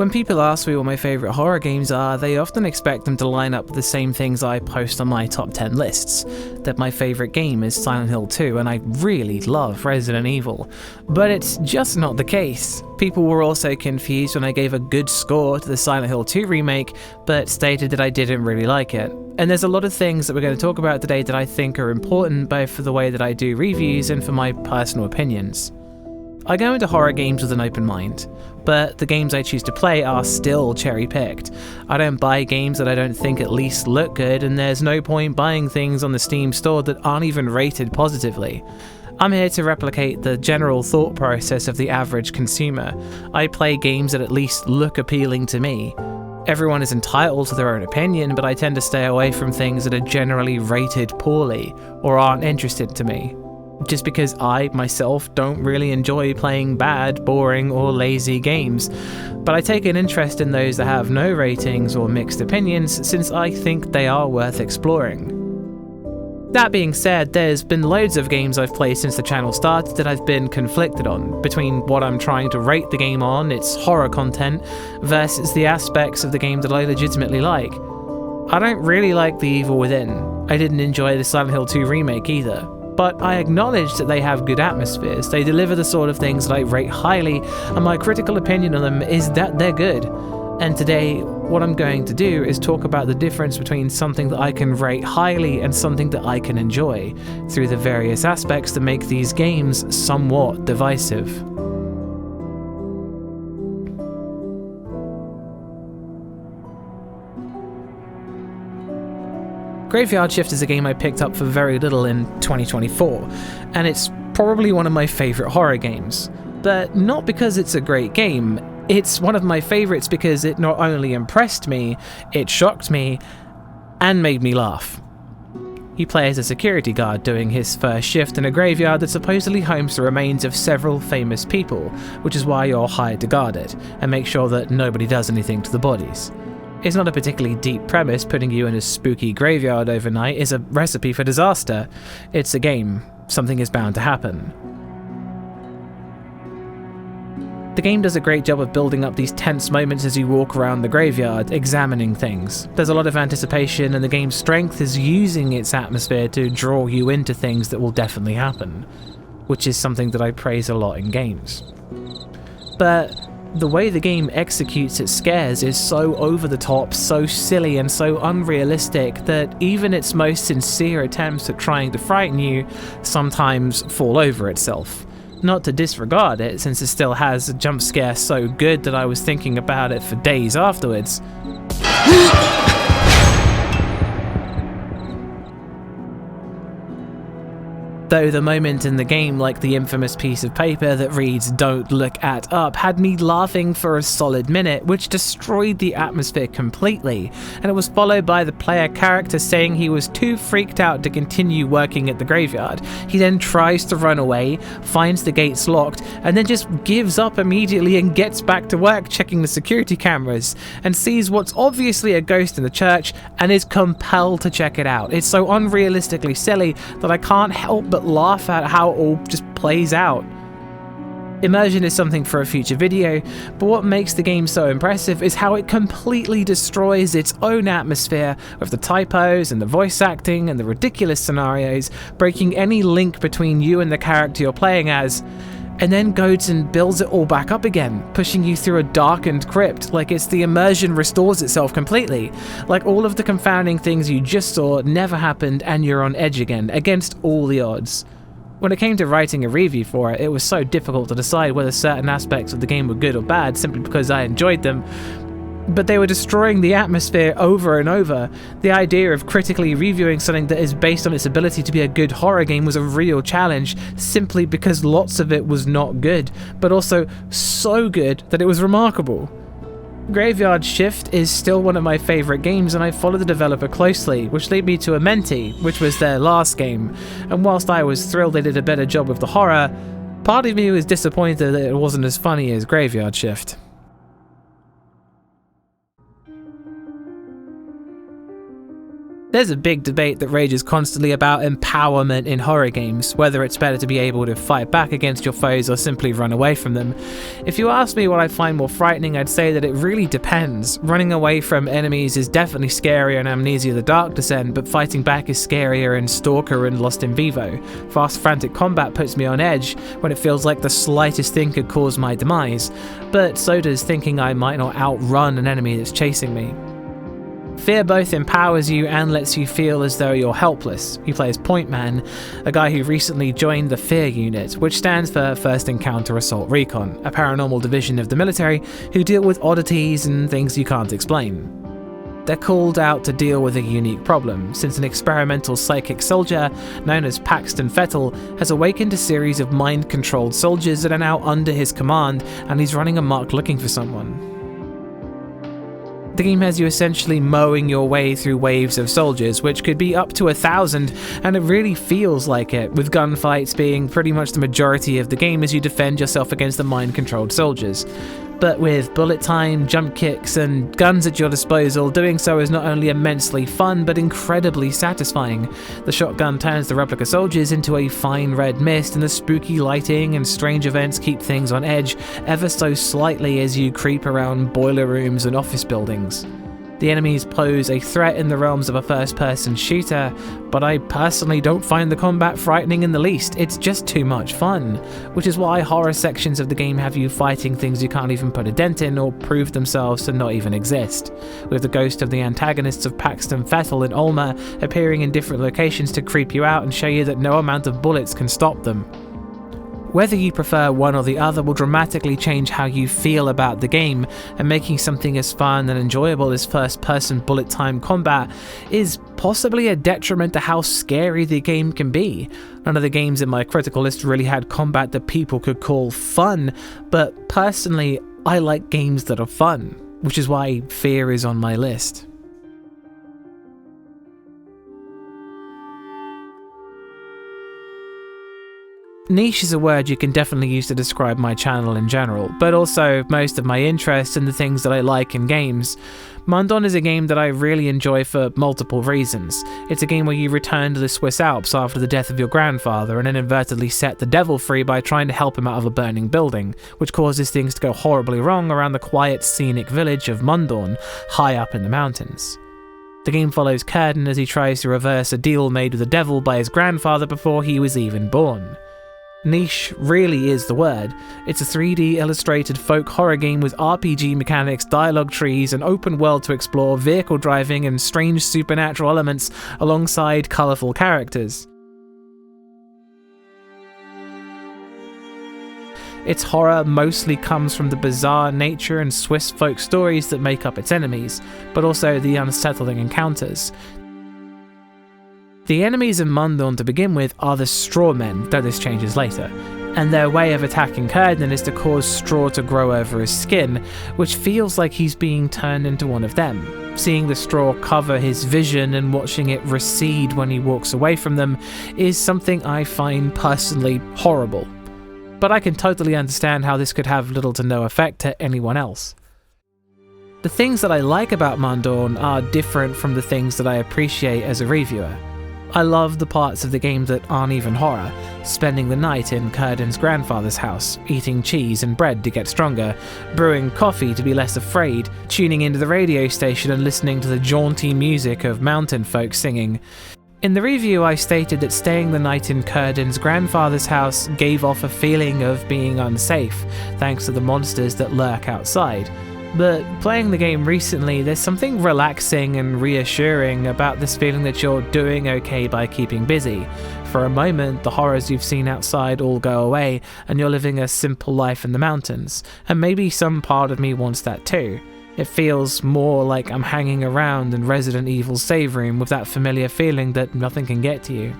When people ask me what my favourite horror games are, they often expect them to line up with the same things I post on my top 10 lists. That my favourite game is Silent Hill 2 and I really love Resident Evil. But it's just not the case. People were also confused when I gave a good score to the Silent Hill 2 remake, but stated that I didn't really like it. And there's a lot of things that we're going to talk about today that I think are important both for the way that I do reviews and for my personal opinions. I go into horror games with an open mind, but the games I choose to play are still cherry-picked. I don't buy games that I don't think at least look good, and there's no point buying things on the Steam store that aren't even rated positively. I'm here to replicate the general thought process of the average consumer. I play games that at least look appealing to me. Everyone is entitled to their own opinion, but I tend to stay away from things that are generally rated poorly or aren't interesting to me. Just because I, myself, don't really enjoy playing bad, boring, or lazy games. But I take an interest in those that have no ratings or mixed opinions, since I think they are worth exploring. That being said, there's been loads of games I've played since the channel started that I've been conflicted on, between what I'm trying to rate the game on, its horror content, versus the aspects of the game that I legitimately like. I don't really like The Evil Within. I didn't enjoy the Silent Hill 2 remake either. But I acknowledge that they have good atmospheres, they deliver the sort of things that I rate highly, and my critical opinion on them is that they're good. And today, what I'm going to do is talk about the difference between something that I can rate highly and something that I can enjoy, through the various aspects that make these games somewhat divisive. Graveyard Shift is a game I picked up for very little in 2024, and it's probably one of my favourite horror games. But not because it's a great game, it's one of my favourites because it not only impressed me, it shocked me, and made me laugh. You play as a security guard doing his first shift in a graveyard that supposedly homes the remains of several famous people, which is why you're hired to guard it, and make sure that nobody does anything to the bodies. It's not a particularly deep premise. Putting you in a spooky graveyard overnight is a recipe for disaster. It's a game. Something is bound to happen. The game does a great job of building up these tense moments as you walk around the graveyard, examining things. There's a lot of anticipation, and the game's strength is using its atmosphere to draw you into things that will definitely happen, which is something that I praise a lot in games. But the way the game executes its scares is so over the top, so silly and so unrealistic that even its most sincere attempts at trying to frighten you sometimes fall over itself. Not to disregard it, since it still has a jump scare so good that I was thinking about it for days afterwards. Though the moment in the game, like the infamous piece of paper that reads "Don't look at up," had me laughing for a solid minute, which destroyed the atmosphere completely, and it was followed by the player character saying he was too freaked out to continue working at the graveyard. He then tries to run away, finds the gates locked, and then just gives up immediately and gets back to work checking the security cameras, and sees what's obviously a ghost in the church and is compelled to check it out. It's so unrealistically silly that I can't help but laugh at how it all just plays out. Immersion is something for a future video, but what makes the game so impressive is how it completely destroys its own atmosphere with the typos and the voice acting and the ridiculous scenarios, breaking any link between you and the character you're playing as, and then goes and builds it all back up again, pushing you through a darkened crypt like it's the immersion restores itself completely. Like all of the confounding things you just saw never happened and you're on edge again, against all the odds. When it came to writing a review for it, it was so difficult to decide whether certain aspects of the game were good or bad simply because I enjoyed them. But they were destroying the atmosphere over and over. The idea of critically reviewing something that is based on its ability to be a good horror game was a real challenge, simply because lots of it was not good, but also so good that it was remarkable. Graveyard Shift is still one of my favourite games, and I follow the developer closely, which led me to Amenti, which was their last game. And whilst I was thrilled they did a better job with the horror, part of me was disappointed that it wasn't as funny as Graveyard Shift. There's a big debate that rages constantly about empowerment in horror games, whether it's better to be able to fight back against your foes or simply run away from them. If you ask me what I find more frightening, I'd say that it really depends. Running away from enemies is definitely scarier in Amnesia: The Dark Descent, but fighting back is scarier in Stalker and Lost in Vivo. Fast, frantic combat puts me on edge when it feels like the slightest thing could cause my demise, but so does thinking I might not outrun an enemy that's chasing me. F.E.A.R both empowers you and lets you feel as though you're helpless. You play as Point Man, a guy who recently joined the F.E.A.R unit, which stands for First Encounter Assault Recon, a paranormal division of the military who deal with oddities and things you can't explain. They're called out to deal with a unique problem, since an experimental psychic soldier known as Paxton Fettel has awakened a series of mind-controlled soldiers that are now under his command, and he's running amok looking for someone. The game has you essentially mowing your way through waves of soldiers, which could be up to 1,000, and it really feels like it, with gunfights being pretty much the majority of the game as you defend yourself against the mind-controlled soldiers. But with bullet time, jump kicks, and guns at your disposal, doing so is not only immensely fun, but incredibly satisfying. The shotgun turns the replica soldiers into a fine red mist, and the spooky lighting and strange events keep things on edge ever so slightly as you creep around boiler rooms and office buildings. The enemies pose a threat in the realms of a first-person shooter, but I personally don't find the combat frightening in the least. It's just too much fun, which is why horror sections of the game have you fighting things you can't even put a dent in or prove themselves to not even exist, with the ghost of the antagonists of Paxton Fettel and Ulmer appearing in different locations to creep you out and show you that no amount of bullets can stop them. Whether you prefer one or the other will dramatically change how you feel about the game, and making something as fun and enjoyable as first-person bullet-time combat is possibly a detriment to how scary the game can be. None of the games in my critical list really had combat that people could call fun, but personally, I like games that are fun, which is why F.E.A.R is on my list. Niche is a word you can definitely use to describe my channel in general, but also most of my interests and the things that I like in games. Mundaun is a game that I really enjoy for multiple reasons. It's a game where you return to the Swiss Alps after the death of your grandfather and inadvertently set the devil free by trying to help him out of a burning building, which causes things to go horribly wrong around the quiet, scenic village of Mundaun, high up in the mountains. The game follows Curtin as he tries to reverse a deal made with the devil by his grandfather before he was even born. Niche really is the word. It's a 3D illustrated folk horror game with RPG mechanics, dialogue trees, an open world to explore, vehicle driving, and strange supernatural elements alongside colourful characters. Its horror mostly comes from the bizarre nature and Swiss folk stories that make up its enemies, but also the unsettling encounters. The enemies in Mundaun to begin with are the straw men, though this changes later, and their way of attacking Curtin is to cause straw to grow over his skin, which feels like he's being turned into one of them. Seeing the straw cover his vision and watching it recede when he walks away from them is something I find personally horrible. But I can totally understand how this could have little to no effect to anyone else. The things that I like about Mundaun are different from the things that I appreciate as a reviewer. I love the parts of the game that aren't even horror, spending the night in Curtin's grandfather's house, eating cheese and bread to get stronger, brewing coffee to be less afraid, tuning into the radio station and listening to the jaunty music of mountain folk singing. In the review I stated that staying the night in Curtin's grandfather's house gave off a feeling of being unsafe, thanks to the monsters that lurk outside. But playing the game recently, there's something relaxing and reassuring about this feeling that you're doing okay by keeping busy. For a moment, the horrors you've seen outside all go away, and you're living a simple life in the mountains. And maybe some part of me wants that too. It feels more like I'm hanging around in Resident Evil's save room with that familiar feeling that nothing can get to you.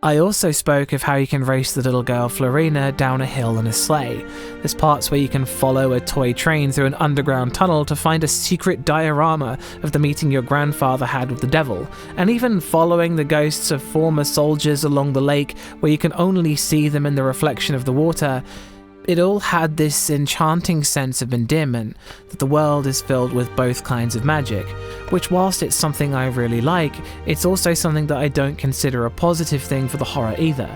I also spoke of how you can race the little girl Florina down a hill in a sleigh. There's parts where you can follow a toy train through an underground tunnel to find a secret diorama of the meeting your grandfather had with the devil, and even following the ghosts of former soldiers along the lake where you can only see them in the reflection of the water. It all had this enchanting sense of endearment, that the world is filled with both kinds of magic, which whilst it's something I really like, it's also something that I don't consider a positive thing for the horror either.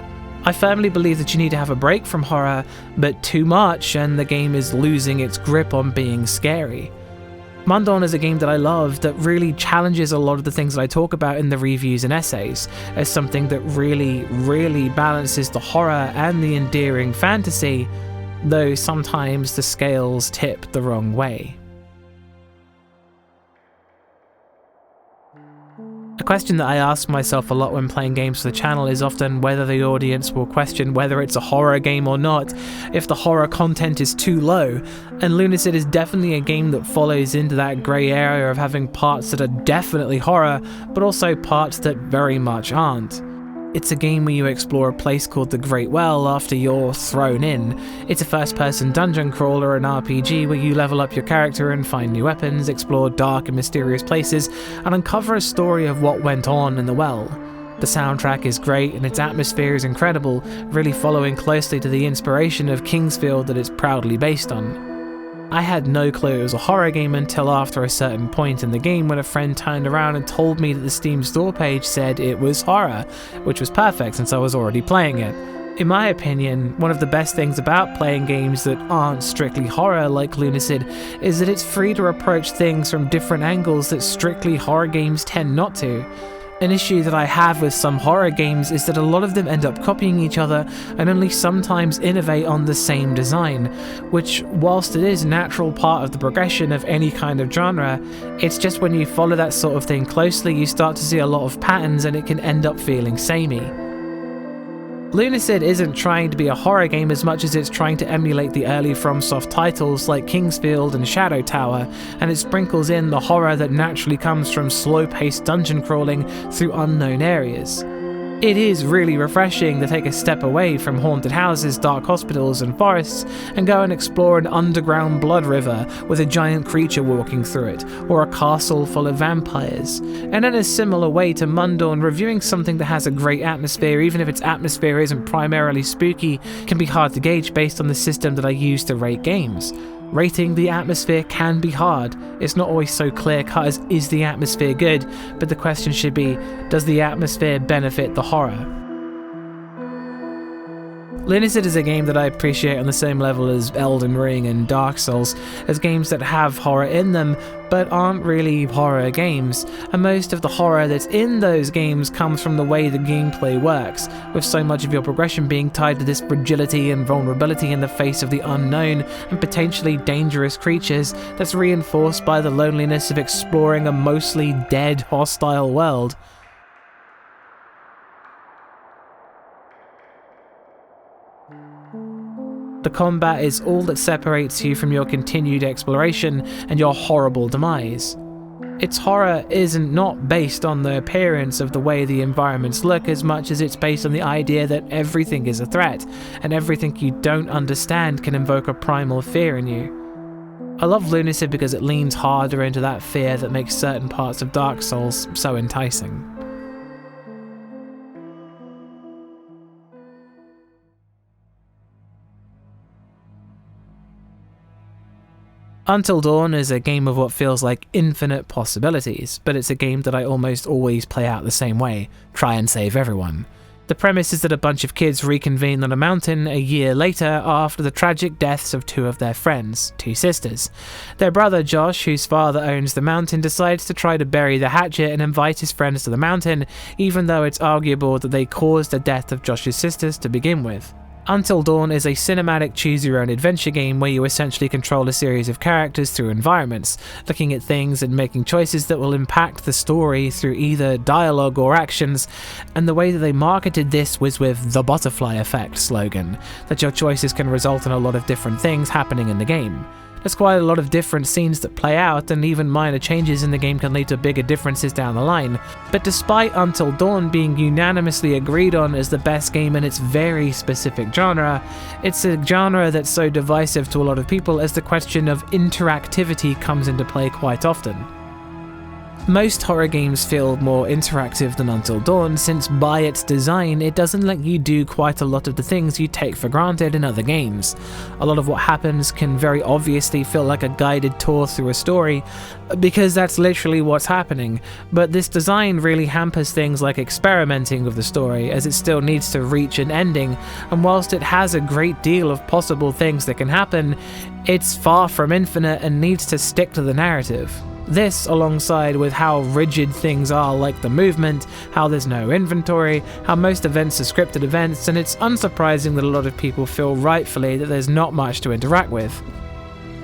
I firmly believe that you need to have a break from horror, but too much and the game is losing its grip on being scary. Mundaun is a game that I love that really challenges a lot of the things that I talk about in the reviews and essays as something that really balances the horror and the endearing fantasy, though sometimes the scales tip the wrong way. A question that I ask myself a lot when playing games for the channel is often whether the audience will question whether it's a horror game or not, if the horror content is too low, and Lunacid is definitely a game that follows into that grey area of having parts that are definitely horror, but also parts that very much aren't. It's a game where you explore a place called the Great Well after you're thrown in. It's a first-person dungeon crawler and RPG where you level up your character and find new weapons, explore dark and mysterious places, and uncover a story of what went on in the well. The soundtrack is great and its atmosphere is incredible, really following closely to the inspiration of Kingsfield that it's proudly based on. I had no clue it was a horror game until after a certain point in the game when a friend turned around and told me that the Steam store page said it was horror, which was perfect since I was already playing it. In my opinion, one of the best things about playing games that aren't strictly horror like Lunacid is that it's free to approach things from different angles that strictly horror games tend not to. An issue that I have with some horror games is that a lot of them end up copying each other and only sometimes innovate on the same design, which, whilst it is a natural part of the progression of any kind of genre, it's just when you follow that sort of thing closely you start to see a lot of patterns and it can end up feeling samey. Lunacid isn't trying to be a horror game as much as it's trying to emulate the early FromSoft titles like Kingsfield and Shadow Tower, and it sprinkles in the horror that naturally comes from slow-paced dungeon crawling through unknown areas. It is really refreshing to take a step away from haunted houses, dark hospitals and forests and go and explore an underground blood river with a giant creature walking through it, or a castle full of vampires. And in a similar way to Mundaun, reviewing something that has a great atmosphere, even if its atmosphere isn't primarily spooky, can be hard to gauge based on the system that I use to rate games. Rating the atmosphere can be hard. It's not always so clear-cut as is the atmosphere good, but the question should be, does the atmosphere benefit the horror? Lunacid is a game that I appreciate on the same level as Elden Ring and Dark Souls, as games that have horror in them, but aren't really horror games, and most of the horror that's in those games comes from the way the gameplay works, with so much of your progression being tied to this fragility and vulnerability in the face of the unknown and potentially dangerous creatures that's reinforced by the loneliness of exploring a mostly dead, hostile world. The combat is all that separates you from your continued exploration and your horrible demise. Its horror isn't not based on the appearance of the way the environments look as much as it's based on the idea that everything is a threat, and everything you don't understand can invoke a primal fear in you. I love Lunacid because it leans harder into that fear that makes certain parts of Dark Souls so enticing. Until Dawn is a game of what feels like infinite possibilities, but it's a game that I almost always play out the same way: try and save everyone. The premise is that a bunch of kids reconvene on a mountain a year later after the tragic deaths of two of their friends, two sisters. Their brother Josh, whose father owns the mountain, decides to try to bury the hatchet and invite his friends to the mountain, even though it's arguable that they caused the death of Josh's sisters to begin with. Until Dawn is a cinematic choose-your-own-adventure game where you essentially control a series of characters through environments, looking at things and making choices that will impact the story through either dialogue or actions, and the way that they marketed this was with the butterfly effect slogan, that your choices can result in a lot of different things happening in the game. There's quite a lot of different scenes that play out, and even minor changes in the game can lead to bigger differences down the line. But despite Until Dawn being unanimously agreed on as the best game in its very specific genre, it's a genre that's so divisive to a lot of people as the question of interactivity comes into play quite often. Most horror games feel more interactive than Until Dawn, since by its design it doesn't let you do quite a lot of the things you take for granted in other games. A lot of what happens can very obviously feel like a guided tour through a story, because that's literally what's happening, but this design really hampers things like experimenting with the story, as it still needs to reach an ending, and whilst it has a great deal of possible things that can happen, it's far from infinite and needs to stick to the narrative. This, alongside with how rigid things are like the movement, how there's no inventory, how most events are scripted events, and it's unsurprising that a lot of people feel rightfully that there's not much to interact with.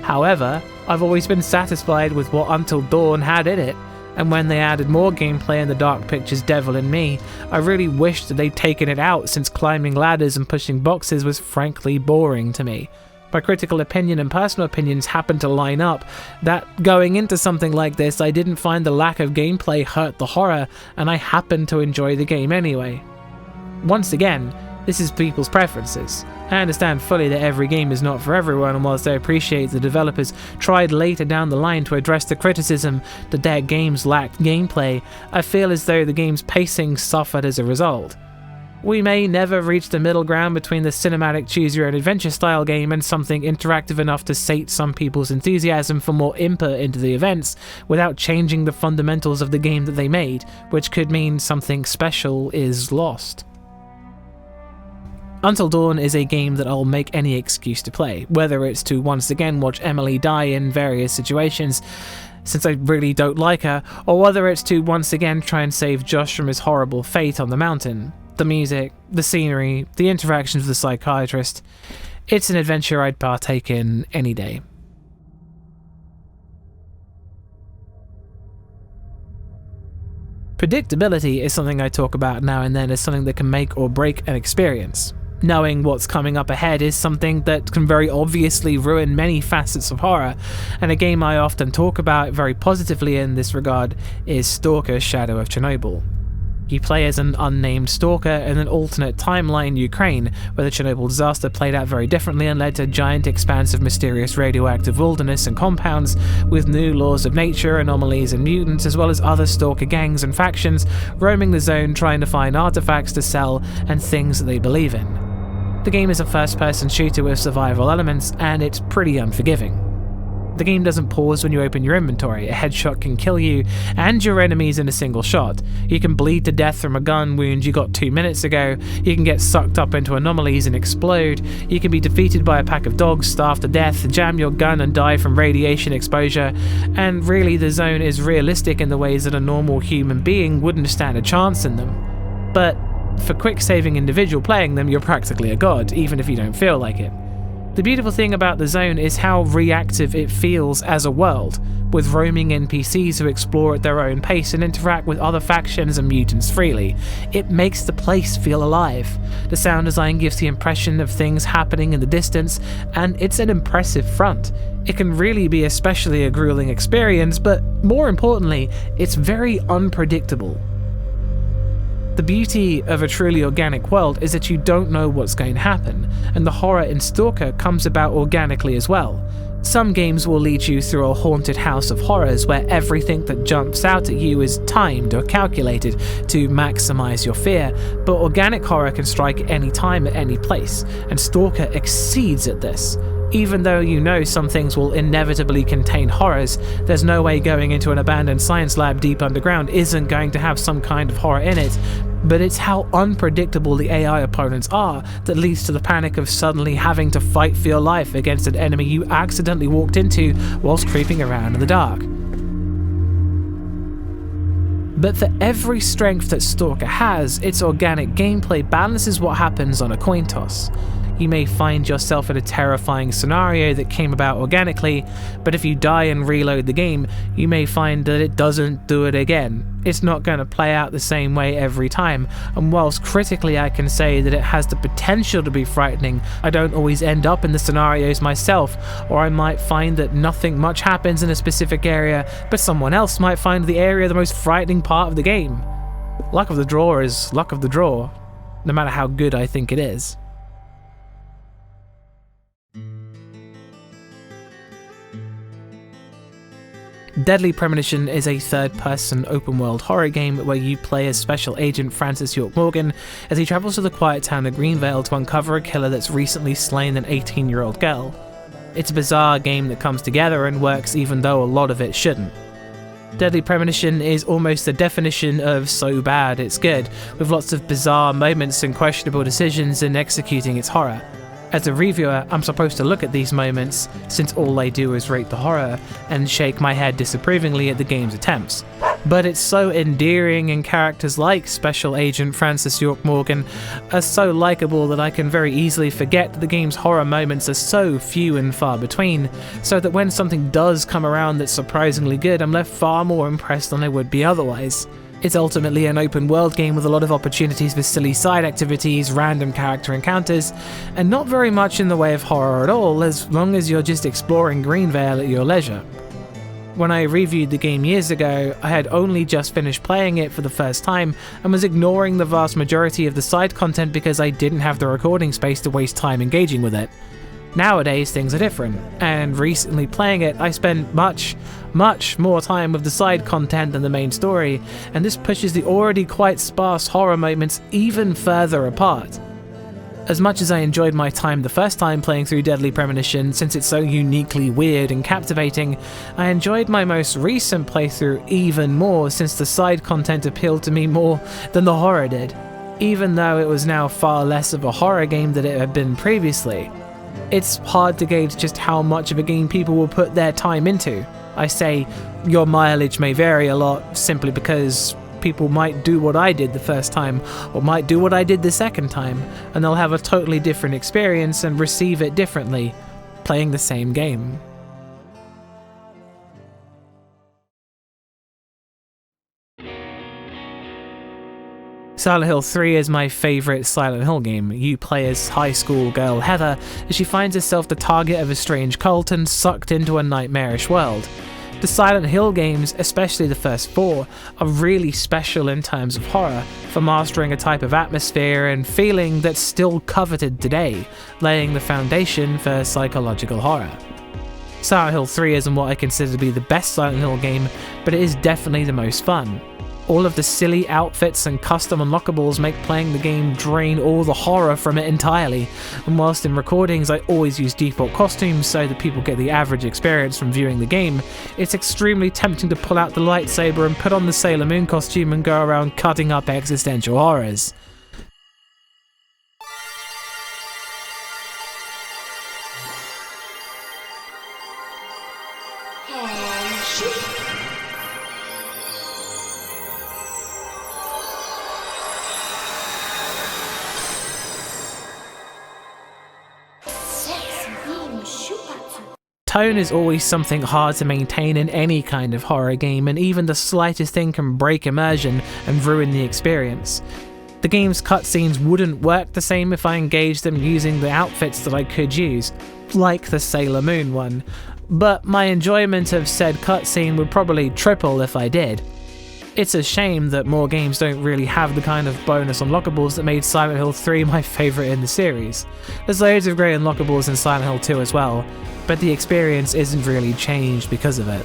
However, I've always been satisfied with what Until Dawn had in it, and when they added more gameplay in the Dark Pictures Devil in Me, I really wished that they'd taken it out, since climbing ladders and pushing boxes was frankly boring to me. My critical opinion and personal opinions happen to line up, that going into something like this I didn't find the lack of gameplay hurt the horror, and I happened to enjoy the game anyway. Once again, this is people's preferences. I understand fully that every game is not for everyone, and whilst I appreciate the developers tried later down the line to address the criticism that their games lacked gameplay, I feel as though the game's pacing suffered as a result. We may never reach the middle ground between the cinematic choose-your-own-adventure style game and something interactive enough to sate some people's enthusiasm for more input into the events without changing the fundamentals of the game that they made, which could mean something special is lost. Until Dawn is a game that I'll make any excuse to play, whether it's to once again watch Emily die in various situations, since I really don't like her, or whether it's to once again try and save Josh from his horrible fate on the mountain. The music, the scenery, the interactions with the psychiatrist. It's an adventure I'd partake in any day. Predictability is something I talk about now and then as something that can make or break an experience. Knowing what's coming up ahead is something that can very obviously ruin many facets of horror, and a game I often talk about very positively in this regard is Stalker: Shadow of Chernobyl. You play as an unnamed stalker in an alternate timeline Ukraine, where the Chernobyl disaster played out very differently and led to giant expanse of mysterious radioactive wilderness and compounds, with new laws of nature, anomalies and mutants, as well as other stalker gangs and factions roaming the zone trying to find artifacts to sell and things that they believe in. The game is a first-person shooter with survival elements, and it's pretty unforgiving. The game doesn't pause when you open your inventory. A headshot can kill you and your enemies in a single shot. You can bleed to death from a gun wound you got 2 minutes ago. You can get sucked up into anomalies and explode. You can be defeated by a pack of dogs, starve to death, jam your gun and die from radiation exposure. And really, the zone is realistic in the ways that a normal human being wouldn't stand a chance in them. But for quick-saving individual playing them, you're practically a god, even if you don't feel like it. The beautiful thing about the zone is how reactive it feels as a world, with roaming NPCs who explore at their own pace and interact with other factions and mutants freely. It makes the place feel alive. The sound design gives the impression of things happening in the distance, and it's an impressive front. It can really be especially a grueling experience, but more importantly, it's very unpredictable. The beauty of a truly organic world is that you don't know what's going to happen, and the horror in Stalker comes about organically as well. Some games will lead you through a haunted house of horrors where everything that jumps out at you is timed or calculated to maximize your fear, but organic horror can strike at any time at any place, and Stalker exceeds at this. Even though you know some things will inevitably contain horrors, there's no way going into an abandoned science lab deep underground isn't going to have some kind of horror in it, but it's how unpredictable the AI opponents are that leads to the panic of suddenly having to fight for your life against an enemy you accidentally walked into whilst creeping around in the dark. But for every strength that Stalker has, its organic gameplay balances what happens on a coin toss. You may find yourself in a terrifying scenario that came about organically, but if you die and reload the game, you may find that it doesn't do it again. It's not going to play out the same way every time, and whilst critically I can say that it has the potential to be frightening, I don't always end up in the scenarios myself, or I might find that nothing much happens in a specific area, but someone else might find the area the most frightening part of the game. Luck of the draw is luck of the draw, no matter how good I think it is. Deadly Premonition is a third-person open-world horror game where you play as Special Agent Francis York Morgan as he travels to the quiet town of Greenvale to uncover a killer that's recently slain an 18-year-old girl. It's a bizarre game that comes together and works even though a lot of it shouldn't. Deadly Premonition is almost the definition of so bad it's good, with lots of bizarre moments and questionable decisions in executing its horror. As a reviewer, I'm supposed to look at these moments, since all I do is rate the horror, and shake my head disapprovingly at the game's attempts. But it's so endearing, and characters like Special Agent Francis York Morgan are so likeable that I can very easily forget that the game's horror moments are so few and far between, so that when something does come around that's surprisingly good, I'm left far more impressed than I would be otherwise. It's ultimately an open world game with a lot of opportunities for silly side activities, random character encounters, and not very much in the way of horror at all, as long as you're just exploring Greenvale at your leisure. When I reviewed the game years ago, I had only just finished playing it for the first time and was ignoring the vast majority of the side content because I didn't have the recording space to waste time engaging with it. Nowadays things are different, and recently playing it I spent much more time with the side content than the main story, and this pushes the already quite sparse horror moments even further apart. As much as I enjoyed my time the first time playing through Deadly Premonition since it's so uniquely weird and captivating, I enjoyed my most recent playthrough even more since the side content appealed to me more than the horror did, even though it was now far less of a horror game than it had been previously. It's hard to gauge just how much of a game people will put their time into. I say your mileage may vary a lot simply because people might do what I did the first time, or might do what I did the second time, and they'll have a totally different experience and receive it differently, playing the same game. Silent Hill 3 is my favourite Silent Hill game. You play as high school girl Heather as she finds herself the target of a strange cult and sucked into a nightmarish world. The Silent Hill games, especially the first 4, are really special in terms of horror, for mastering a type of atmosphere and feeling that's still coveted today, laying the foundation for psychological horror. Silent Hill 3 isn't what I consider to be the best Silent Hill game, but it is definitely the most fun. All of the silly outfits and custom unlockables make playing the game drain all the horror from it entirely, and whilst in recordings I always use default costumes so that people get the average experience from viewing the game, it's extremely tempting to pull out the lightsaber and put on the Sailor Moon costume and go around cutting up existential horrors. Tone is always something hard to maintain in any kind of horror game, and even the slightest thing can break immersion and ruin the experience. The game's cutscenes wouldn't work the same if I engaged them using the outfits that I could use, like the Sailor Moon one, but my enjoyment of said cutscene would probably triple if I did. It's a shame that more games don't really have the kind of bonus unlockables that made Silent Hill 3 my favourite in the series. There's loads of great unlockables in Silent Hill 2 as well, but the experience isn't really changed because of it.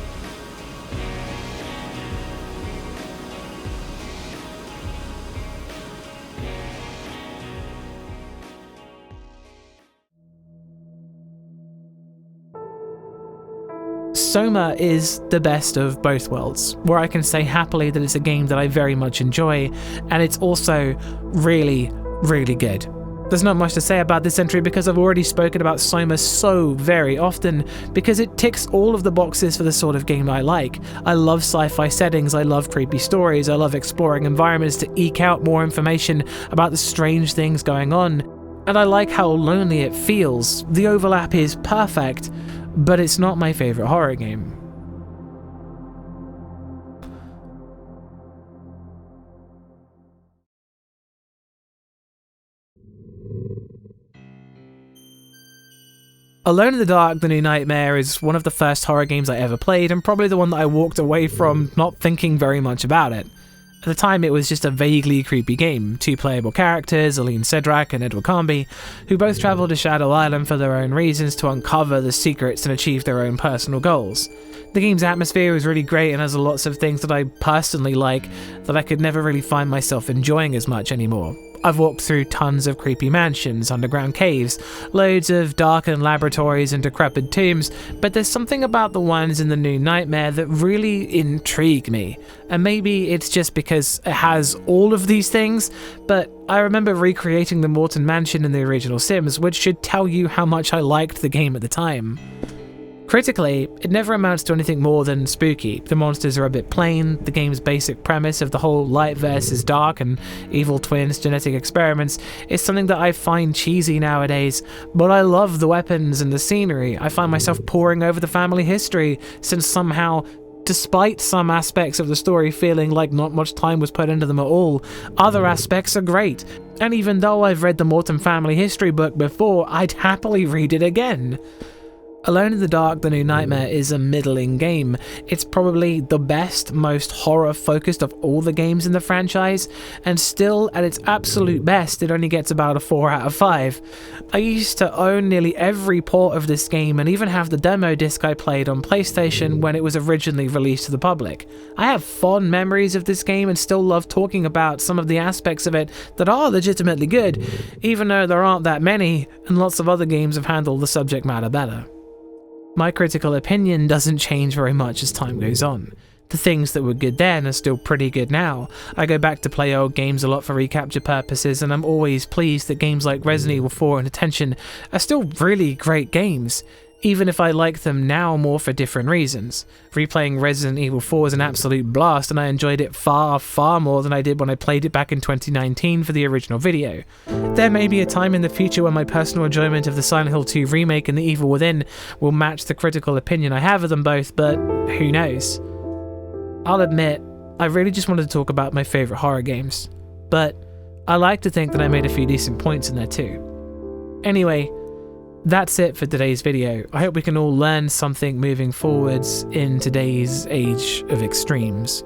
SOMA is the best of both worlds, where I can say happily that it's a game that I very much enjoy, and it's also really, really good. There's not much to say about this entry because I've already spoken about SOMA so very often, because it ticks all of the boxes for the sort of game I like. I love sci-fi settings, I love creepy stories, I love exploring environments to eke out more information about the strange things going on, and I like how lonely it feels. The overlap is perfect, but it's not my favourite horror game. Alone in the Dark: The New Nightmare is one of the first horror games I ever played, and probably the one that I walked away from not thinking very much about it. At the time, it was just a vaguely creepy game. 2 playable characters, Aline Cedrak and Edward Carnby, who both travel to Shadow Island for their own reasons to uncover the secrets and achieve their own personal goals. The game's atmosphere is really great and has lots of things that I personally like that I could never really find myself enjoying as much anymore. I've walked through tons of creepy mansions, underground caves, loads of darkened laboratories and decrepit tombs, but there's something about the ones in the new Nightmare that really intrigue me. And maybe it's just because it has all of these things, but I remember recreating the Morton Mansion in the original Sims, which should tell you how much I liked the game at the time. Critically, it never amounts to anything more than spooky. The monsters are a bit plain, the game's basic premise of the whole light versus dark and evil twins genetic experiments is something that I find cheesy nowadays, but I love the weapons and the scenery. I find myself poring over the family history, since somehow, despite some aspects of the story feeling like not much time was put into them at all, other aspects are great. And even though I've read the Morton family history book before, I'd happily read it again. Alone in the Dark: The New Nightmare is a middling game. It's probably the best, most horror-focused of all the games in the franchise, and still, at its absolute best, it only gets about a 4 out of 5. I used to own nearly every port of this game and even have the demo disc I played on PlayStation when it was originally released to the public. I have fond memories of this game and still love talking about some of the aspects of it that are legitimately good, even though there aren't that many, and lots of other games have handled the subject matter better. My critical opinion doesn't change very much as time goes on. The things that were good then are still pretty good now. I go back to play old games a lot for recapture purposes, and I'm always pleased that games like Resident Evil 4 and Attention are still really great games, even if I like them now more for different reasons. Replaying Resident Evil 4 is an absolute blast, and I enjoyed it far, far more than I did when I played it back in 2019 for the original video. There may be a time in the future when my personal enjoyment of the Silent Hill 2 remake and The Evil Within will match the critical opinion I have of them both, but who knows. I'll admit, I really just wanted to talk about my favourite horror games, but I like to think that I made a few decent points in there too. Anyway, that's it for today's video. I hope we can all learn something moving forwards in today's age of extremes.